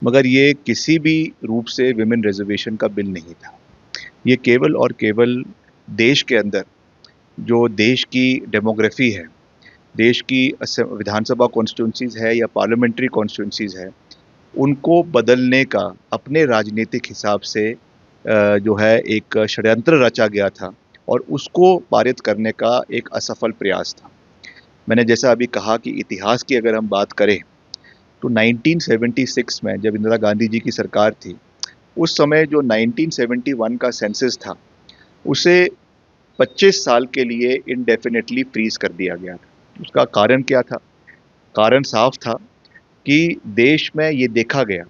मगर ये किसी भी रूप से विमेन रिजर्वेशन का बिल नहीं था। ये केवल और केवल देश के अंदर जो देश की डेमोग्राफी है, देश की विधानसभा कॉन्स्टिट्यूंसीज है या पार्लियामेंट्री कॉन्स्टिट्यूंसीज है, उनको बदलने का अपने राजनीतिक हिसाब से जो है एक षड्यंत्र रचा गया था और उसको पारित करने का एक असफल प्रयास था। मैंने जैसा अभी कहा कि इतिहास की अगर हम बात करें तो 1976 में जब इंदिरा गांधी जी की सरकार थी, उस समय जो 1971 का सेंसस था उसे 25 साल के लिए इंडेफिनेटली फ्रीज कर दिया गया था। उसका कारण क्या था? कारण साफ था कि देश में ये देखा गया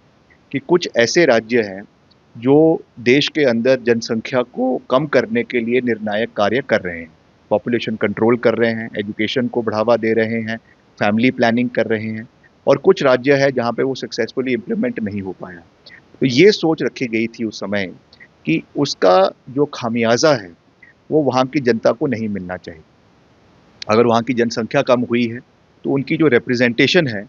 कि कुछ ऐसे राज्य हैं जो देश के अंदर जनसंख्या को कम करने के लिए निर्णायक कार्य कर रहे हैं। पॉपुलेशन कंट्रोल कर रहे हैं, एजुकेशन को बढ़ावा दे रहे हैं, फैमिली प्लानिंग कर रहे हैं, और कुछ राज्य है जहाँ पे वो सक्सेसफुली इम्प्लीमेंट नहीं हो पाया। तो ये सोच रखी गई थी उस समय कि उसका जो खामियाजा है वो वहाँ की जनता को नहीं मिलना चाहिए। अगर वहाँ की जनसंख्या कम हुई है तो उनकी जो रिप्रेजेंटेशन है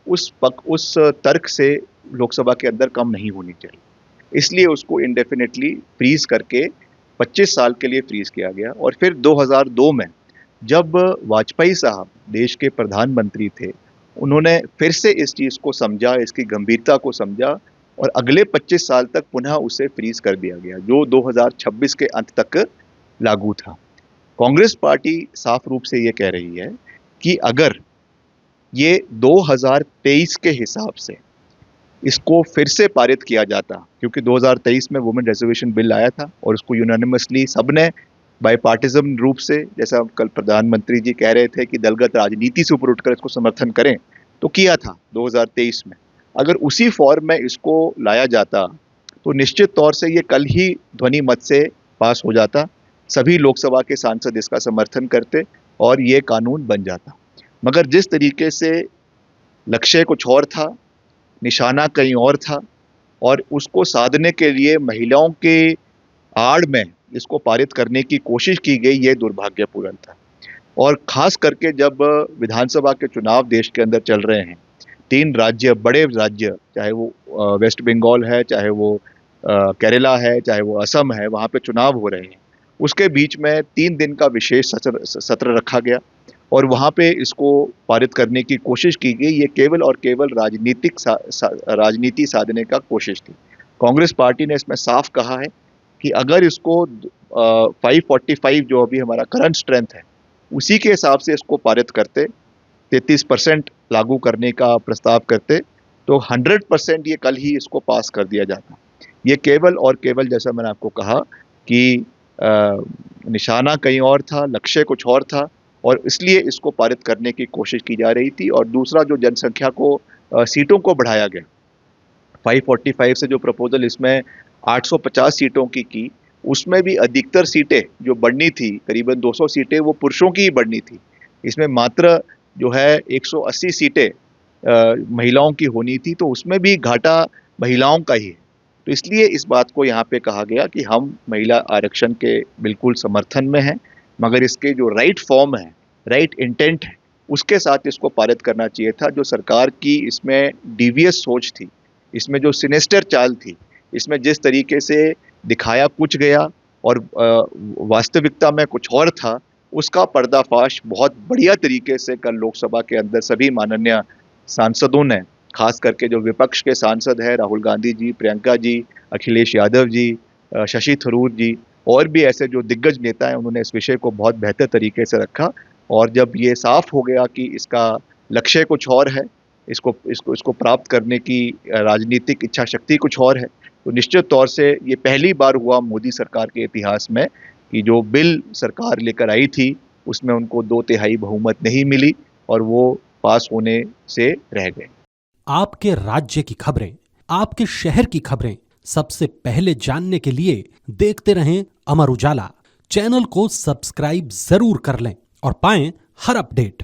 उस तर्क से लोकसभा के अंदर कम नहीं होनी चाहिए। इसलिए उसको इंडेफिनेटली फ्रीज करके 25 साल के लिए फ्रीज किया गया। और फिर 2002 में जब वाजपेयी साहब देश के प्रधानमंत्री थे, उन्होंने फिर से इस चीज़ को समझा, इसकी गंभीरता को समझा और अगले 25 साल तक पुनः उसे फ्रीज कर दिया गया, जो 2026 के अंत तक लागू था। कांग्रेस पार्टी साफ रूप से ये कह रही है कि अगर ये 2023 के हिसाब से इसको फिर से पारित किया जाता, क्योंकि 2023 में वुमेन रिजर्वेशन बिल आया था और उसको यूनानिमसली सबने बाईपार्टिजन रूप से, जैसा कल प्रधानमंत्री जी कह रहे थे कि दलगत राजनीति से ऊपर उठकर इसको समर्थन करें, तो किया था 2023 में। अगर उसी फॉर्म में इसको लाया जाता तो निश्चित तौर से ये कल ही ध्वनि मत से पास हो जाता, सभी लोकसभा के सांसद इसका समर्थन करते और ये कानून बन जाता। मगर जिस तरीके से लक्ष्य कुछ और था, निशाना कहीं और था, और उसको साधने के लिए महिलाओं के आड़ में इसको पारित करने की कोशिश की गई, ये दुर्भाग्यपूर्ण था। और खास करके जब विधानसभा के चुनाव देश के अंदर चल रहे हैं, 3 राज्य, बड़े राज्य, चाहे वो वेस्ट बंगाल है, चाहे वो केरला है, चाहे वो असम है, वहाँ पे चुनाव हो रहे हैं, उसके बीच में 3 दिन का विशेष सत्र रखा गया और वहाँ पे इसको पारित करने की कोशिश की गई। ये केवल और केवल राजनीति साधने का कोशिश थी। कांग्रेस पार्टी ने इसमें साफ कहा है कि अगर इसको 545 जो अभी हमारा करंट स्ट्रेंथ है उसी के हिसाब से इसको पारित करते, 33% लागू करने का प्रस्ताव करते, तो 100% ये कल ही इसको पास कर दिया जाता। ये केवल और केवल, जैसा मैंने आपको कहा कि निशाना कहीं और था, लक्ष्य कुछ और था और इसलिए इसको पारित करने की कोशिश की जा रही थी। और दूसरा, जो जनसंख्या को सीटों को बढ़ाया गया, 545 से जो प्रपोजल इसमें 850 सीटों की, उसमें भी अधिकतर सीटें जो बढ़नी थी, करीबन 200 सीटें, वो पुरुषों की ही बढ़नी थी। इसमें मात्र जो है 180 सीटें महिलाओं की होनी थी, तो उसमें भी घाटा महिलाओं का ही है। तो इसलिए इस बात को यहाँ पे कहा गया कि हम महिला आरक्षण के बिल्कुल समर्थन में हैं, मगर इसके जो राइट फॉर्म है, राइट इंटेंट है, उसके साथ इसको पारित करना चाहिए था। जो सरकार की इसमें डीवियस सोच थी, इसमें जो सिनेस्टर चाल थी, इसमें जिस तरीके से दिखाया कुछ गया और वास्तविकता में कुछ और था, उसका पर्दाफाश बहुत बढ़िया तरीके से कल लोकसभा के अंदर सभी माननीय सांसदों ने, खास करके जो विपक्ष के सांसद हैं, राहुल गांधी जी, प्रियंका जी, अखिलेश यादव जी, शशि थरूर जी और भी ऐसे जो दिग्गज नेता हैं, उन्होंने इस विषय को बहुत बेहतर तरीके से रखा। और जब ये साफ हो गया कि इसका लक्ष्य कुछ और है, इसको प्राप्त करने की राजनीतिक इच्छा शक्ति कुछ और है, तो निश्चित तौर से ये पहली बार हुआ मोदी सरकार के इतिहास में कि जो बिल सरकार लेकर आई थी उसमें उनको 2/3 बहुमत नहीं मिली और वो पास होने से रह गए। आपके राज्य की खबरें, आपके शहर की खबरें सबसे पहले जानने के लिए देखते रहें अमर उजाला। चैनल को सब्सक्राइब जरूर कर लें और पाएं हर अपडेट।